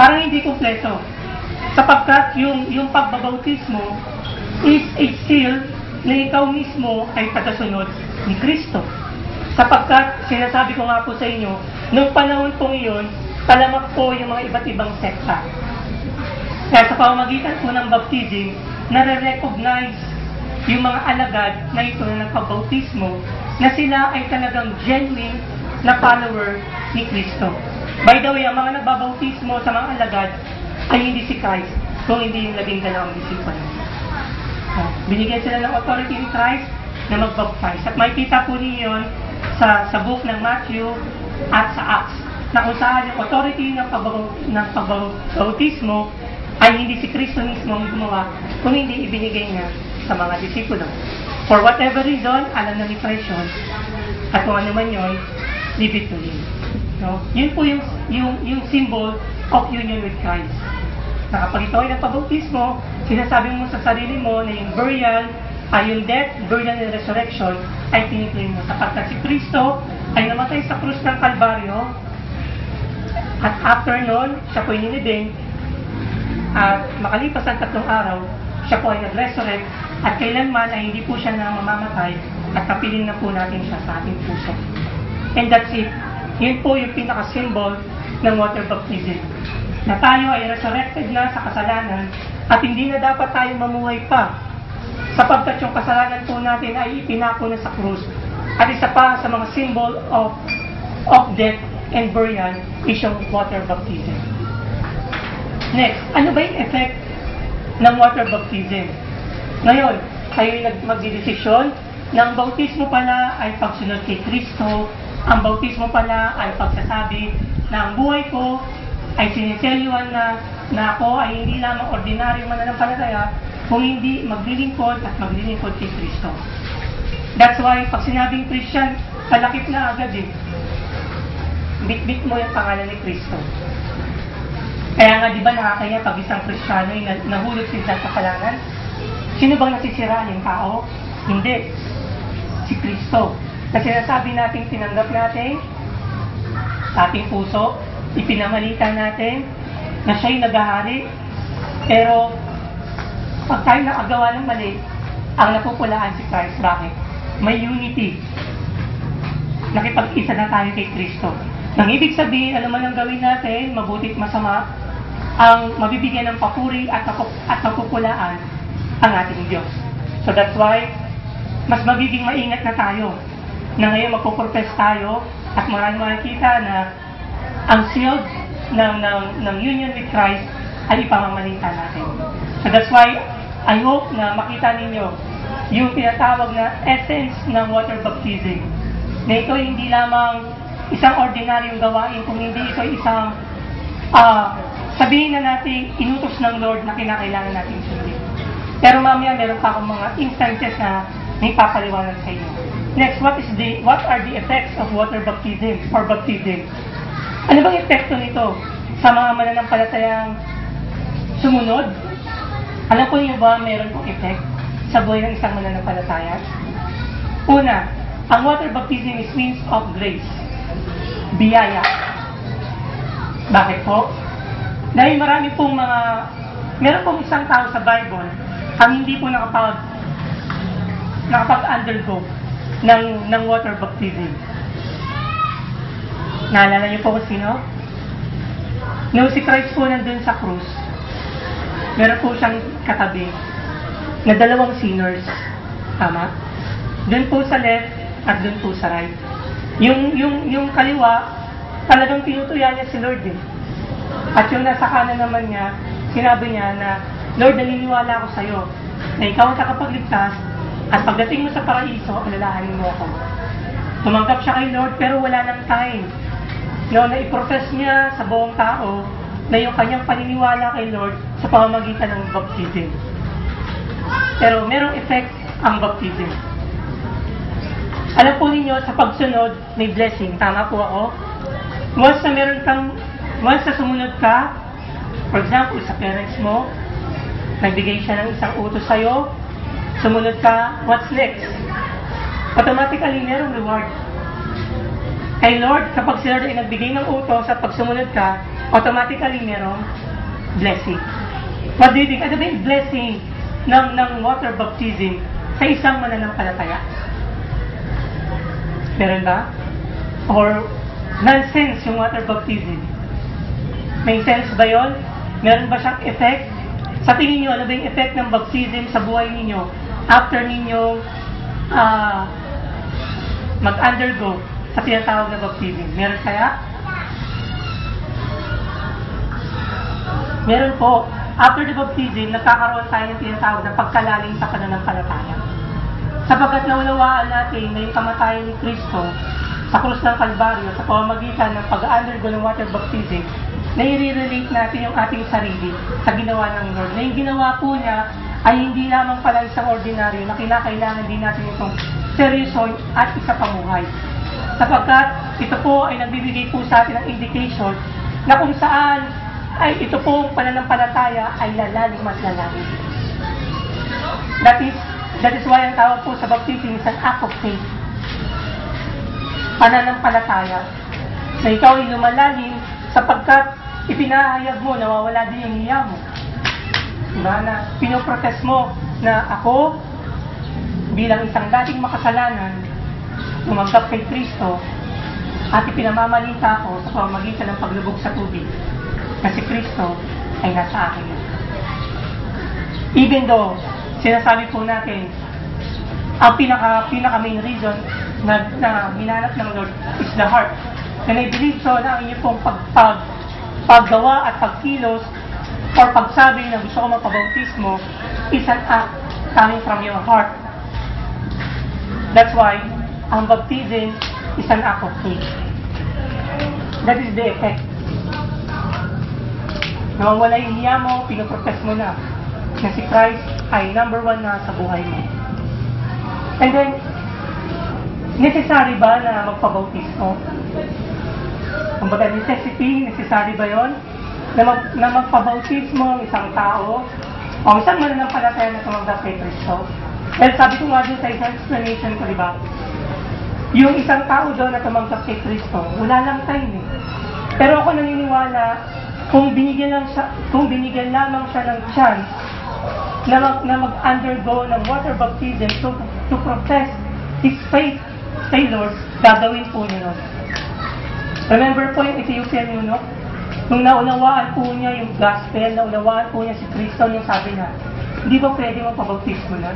parang hindi kumpleto. Sapagkat yung pagbabautismo is a seal na ikaw mismo ay tagasunod ni Kristo. Sapagkat, sinasabi ko nga po sa inyo, noong panahon pong iyon, talamak po yung mga iba't ibang sekta. Kaya sa pamamagitan po ng baptism, nare-recognize yung mga alagad na ito na nagpabautismo na sila ay talagang genuine na follower ni Kristo. By the way, ang mga nagbabautismo sa mga alagad ay hindi si Christ, kung hindi yung 12 disipulo. Binigyan sila ng authority ni Christ na magbaptize. At makikita po niyo yun sa book ng Matthew at sa Acts, na kung saan yung authority ng pagbautismo ay hindi si Kristo mismo ang gumawa, kung hindi ibinigay niya sa mga disipulo. For whatever reason, alam na ni Christ yun, at kung ano man yun, leave it to Him. No? Yun po yung symbol of union with Christ. Na kapag ito ay nagpabautismo, sinasabi mo sa sarili mo na yung burial, yung death, burial, and resurrection ay tiniklaim mo. Sapagkat si Kristo ay namatay sa krus ng Kalbaryo, at after nun, siya po inilibing, at makalipas ang 3 araw, siya po ay nag-resurrect, at kailanman ay hindi po siya na mamamatay, at kapiling na po natin siya sa ating puso. And that's it. Yun po yung pinaka-symbol ng water baptism. Na tayo ay resurrected na sa kasalanan at hindi na dapat tayo mamuhay pa sapagkat yung kasalanan po natin ay ipinako na sa krus. At isa pa sa mga symbol of death and burial is yung water baptism. Next, ano ba yung effect ng water baptism? Ngayon, kayo magdidesisyon na ang bautismo pala ay pagsunod kay Kristo, ang bautismo pala ay pagsasabi na ang buhay ko ay siniselyuhan na ako ay hindi lamang ordinaryong mananampalataya, kung hindi maglilingkod at maglilingkod kay Kristo. That's why, pag sinabing Christian, palakip na agad eh. Bit-bit mo yung pangalan ni Kristo. Kaya nga, di ba nakakaya pag isang Kristiyano ay nahulog sila sa kasalanan? Sino bang nasisiraan yung tao? Hindi. Si Kristo. Kasi nasabi natin, tinanggap natin sa ating puso, ipinamalita natin na siya'y naghahari. Pero pag tayo nakagawa ng mali, ang napupulaan si Christ. Bakit? May unity. Nakipag-isa na tayo kay Kristo. Nang ibig sabihin, alam man ang gawin natin, mabutit masama, ang mabibigyan ng papuri at napupulaan ang ating Diyos. So that's why, mas magiging maingat na tayo na ngayon magpuprofess tayo at maraming makikita na ang sealed ng union with Christ ay ipamamalita natin. So that's why, I hope na makita ninyo yung tinatawag na essence ng water baptism. Na ito hindi lamang isang ordinaryong gawain, kung hindi ito isang sabihin na natin inutos ng Lord na kinakailangan natin sundin. Pero mamaya meron pa akong mga instances na may papaliwanag sa inyo. Next, what are the effects of water baptism or baptism? Ano bang epekto nito sa mga mananampalatayang sumunod? Alam po niyo ba meron pong effect sa buhay ng isang mananampalataya? Una, ang water baptism is means of grace. Biyaya. Bakit po? Dahil marami pong meron pong isang tao sa Bible ang hindi po nakapag-undergo ng water baptism. Naalala niyo po kung sino? Nung si Christ po nandun sa krus, meron po siyang katabi na 2 sinners. Tama? Doon po sa left at doon po sa right. Yung kaliwa, talagang tinutuya niya si Lord eh. At yung nasa kanan naman niya, sinabi niya na, Lord, naniniwala ako sa iyo na ikaw ang nakapagligtas at pagdating mo sa paraiso, alalahanin mo ako. Tumanggap siya kay Lord pero wala nang time. No, na i-profess niya sa buong tao na yung kanyang paniniwala kay Lord sa pamamagitan ng baptism. Pero merong effect ang baptism. Alam po ninyo, sa pagsunod, may blessing. Tama po ako? Once na sumunod ka, for example, sa parents mo, nagbigay siya ng isang utos sa'yo, sumunod ka, what's next? Automatically, merong reward. Kay Lord, kapag si Lord ay nagbigay ng utos at pag sumunod ka, automatically merong blessing. What do you think? Ano ba yung blessing ng water baptism sa isang mananampalataya? Meron ba? Or nonsense yung water baptism? May sense ba yun? Meron ba siyang effect? Sa tingin nyo, ano ba yung effect ng baptism sa buhay ninyo after ninyo mag-undergo sa tinatawag na baptism? Meron kaya? Meron po. After the baptism, nagkakaroon tayo ng tinatawag na pagkalalim sa pananampalataya. Sapagkat naunawaan natin na yung kamatayan ni Kristo sa krus ng Kalbaryo sa pamamagitan ng pag-undergo ng water baptism, na i-relate natin yung ating sarili sa ginawa ng Lord. Na yung ginawa po niya ay hindi lamang pala isang ordinaryo na kinakailangan din natin itong seryoso at isa pamuhay. Sapagkat ito po ay nagbibigay po sa atin ng indication na kung saan ay ito pong pananampalataya ay lalalim at lalalim. That is why ang tawag po sa baptism is an act of faith. Pananampalataya na ikaw ay lumalalim sapagkat ipinahayag mo, nawawala din yung hiya mo. Diba? Na pinoprotest mo na ako, bilang isang dating makasalanan, tumanggap kay Kristo, at ipinamamalita ko sa pamamagitan ng paglubog sa tubig, na si Kristo ay nasa akin. Even though, sinasabi po natin, ang pinaka main reason na hinanap ng Lord is the heart. And I believe so na ang inyong pong paggawa at pagkilos or pagsabi na gusto ko magpabautismo is an act coming from your heart. That's why ang baptism is an act of faith. That is the effect. Nawawala yung hiya mo, pinoprotest mo na si Christ ay number one na sa buhay mo. And then, necessary ba na magpabautismo? Kumbaga, necessary ba yon na magpabautismo ang isang tao o isang mananampalataya na tumanggap kay Kristo? Well, sabi ko nga doon sa isang explanation ko, di ba? Yung isang tao doon na tumanggap kay Kristo, wala lang time eh. Pero ako naniniwala, kung binigyan lamang siya ng chance na mag-undergo ng water baptism to profess his faith kay Lord, gagawin po niya nun. Remember po yung Ethiopian eunuch? Nung naunawaan po niya yung gospel, naunawaan po niya si Kristo, yung sabi na, hindi ba pwede magpabautismo na?